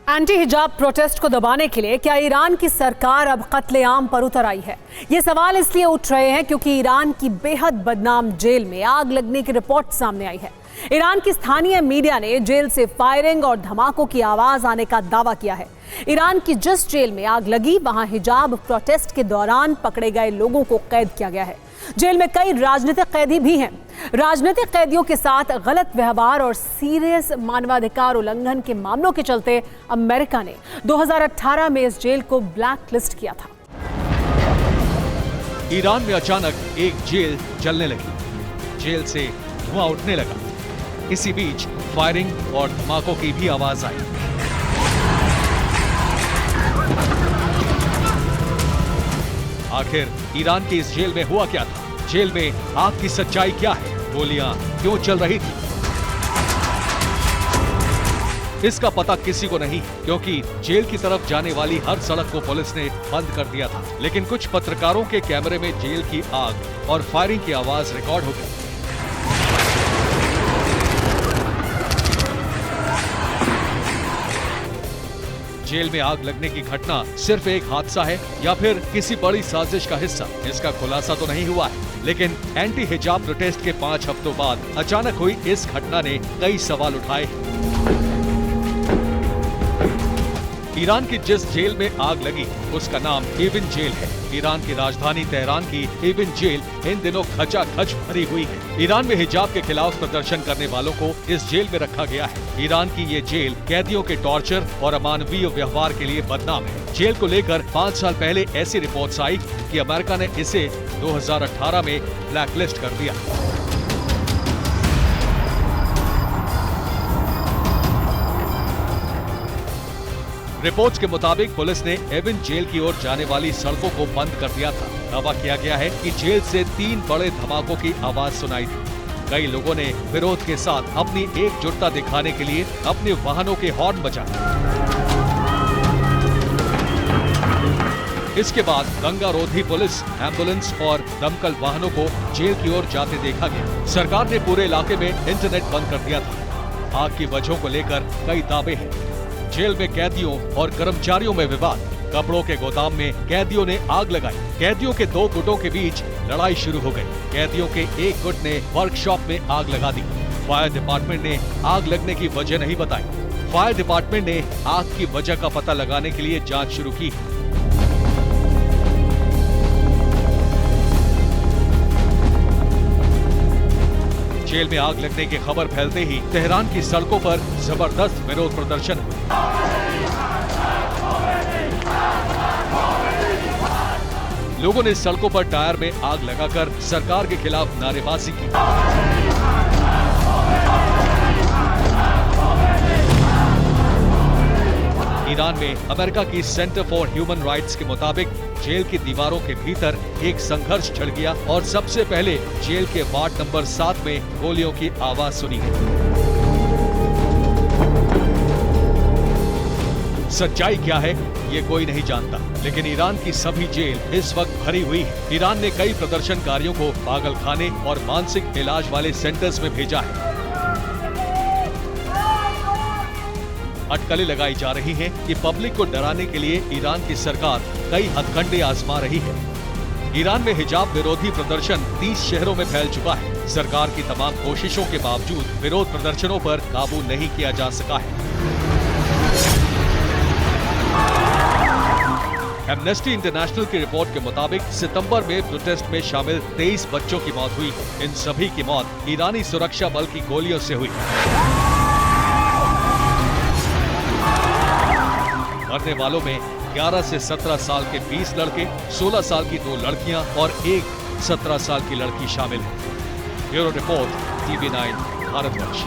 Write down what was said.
Anti हिजाब protest को दबाने के लिए क्या ईरान की सरकार अब कत्लेआम पर उतर आई है? ये सवाल इसलिए उठ रहे हैं क्योंकि ईरान की बेहद बदनाम जेल में आग लगने की रिपोर्ट सामने आई है। ईरान की स्थानीय मीडिया ने जेल से फायरिंग और धमाकों की आवाज आने का दावा किया है। ईरान की जिस जेल में आग लगी वहां हिजाब प्रोटेस्ट के दौरान पकड़े गए लोगों को कैद किया गया है। जेल में कई राजनीतिक कैदी भी हैं। राजनीतिक कैदियों के साथ गलत व्यवहार और सीरियस मानवाधिकार उल्लंघन के मामलों के चलते अमेरिका ने 2018 में इस जेल को ब्लैक लिस्ट किया था। ईरान में अचानक एक जेल जलने लगी, जेल से धुआं उठने लगा। इसी बीच फायरिंग और धमाकों की भी आवाज आई। आखिर ईरान की इस जेल में हुआ क्या था? जेल में आग की सच्चाई क्या है? गोलियां क्यों चल रही थी? इसका पता किसी को नहीं, क्योंकि जेल की तरफ जाने वाली हर सड़क को पुलिस ने बंद कर दिया था। लेकिन कुछ पत्रकारों के कैमरे में जेल की आग और फायरिंग की आवाज रिकॉर्ड हो गई। जेल में आग लगने की घटना सिर्फ एक हादसा है या फिर किसी बड़ी साजिश का हिस्सा, इसका खुलासा तो नहीं हुआ है। लेकिन एंटी हिजाब प्रोटेस्ट के 5 हफ्तों बाद अचानक हुई इस घटना ने कई सवाल उठाए। ईरान की जिस जेल में आग लगी उसका नाम एविन जेल है। ईरान की राजधानी तेहरान की एविन जेल इन दिनों खचाखच भरी हुई है। ईरान में हिजाब के खिलाफ प्रदर्शन करने वालों को इस जेल में रखा गया है। ईरान की ये जेल कैदियों के टॉर्चर और अमानवीय व्यवहार के लिए बदनाम है। जेल को लेकर 5 साल पहले ऐसी रिपोर्ट्स आई कि अमेरिका ने इसे 2018 में ब्लैकलिस्ट कर दिया। रिपोर्ट्स के मुताबिक पुलिस ने एविन जेल की ओर जाने वाली सड़कों को बंद कर दिया था। दावा किया गया है कि जेल से 3 बड़े धमाकों की आवाज सुनाई दी। कई लोगों ने विरोध के साथ अपनी एकजुटता दिखाने के लिए अपने वाहनों के हॉर्न बजाए। इसके बाद गंगारोधी पुलिस, एम्बुलेंस और दमकल वाहनों को जेल की ओर जाते देखा गया। सरकार ने पूरे इलाके में इंटरनेट बंद कर दिया था। आग की वजहों को लेकर कई दावे हैं। जेल में कैदियों और कर्मचारियों में विवाद। कपड़ों के गोदाम में कैदियों ने आग लगाई। कैदियों के 2 गुटों के बीच लड़ाई शुरू हो गई। कैदियों के एक गुट ने वर्कशॉप में आग लगा दी। फायर डिपार्टमेंट ने आग लगने की वजह नहीं बताई। फायर डिपार्टमेंट ने आग की वजह का पता लगाने के लिए जांच शुरू की। जेल में आग लगने की खबर फैलते ही तेहरान की सड़कों पर जबरदस्त विरोध प्रदर्शन हुए। लोगों ने सड़कों पर टायर में आग लगाकर सरकार के खिलाफ नारेबाजी की। ईरान में अमेरिका की सेंटर फॉर ह्यूमन राइट्स के मुताबिक जेल की दीवारों के भीतर एक संघर्ष छिड़ गया और सबसे पहले जेल के वार्ड नंबर 7 में गोलियों की आवाज सुनी गई। सच्चाई क्या है ये कोई नहीं जानता, लेकिन ईरान की सभी जेल इस वक्त भरी हुई है। ईरान ने कई प्रदर्शनकारियों को पागलखाने और मानसिक इलाज वाले सेंटर्स में भेजा है। अटकलें लगाई जा रही हैं कि पब्लिक को डराने के लिए ईरान की सरकार कई हथकंडे आजमा रही है। ईरान में हिजाब विरोधी प्रदर्शन 30 शहरों में फैल चुका है। सरकार की तमाम कोशिशों के बावजूद विरोध प्रदर्शनों पर काबू नहीं किया जा सका है। एमनेस्टी इंटरनेशनल की रिपोर्ट के मुताबिक सितंबर में प्रोटेस्ट में शामिल 23 बच्चों की मौत हुई। इन सभी की मौत ईरानी सुरक्षा बल की गोलियों से हुई। मरने वालों में 11 से 17 साल के 20 लड़के, 16 साल की 2 लड़कियां और एक 17 साल की लड़की शामिल है। Bureau report, TV9 Bharatvarsh.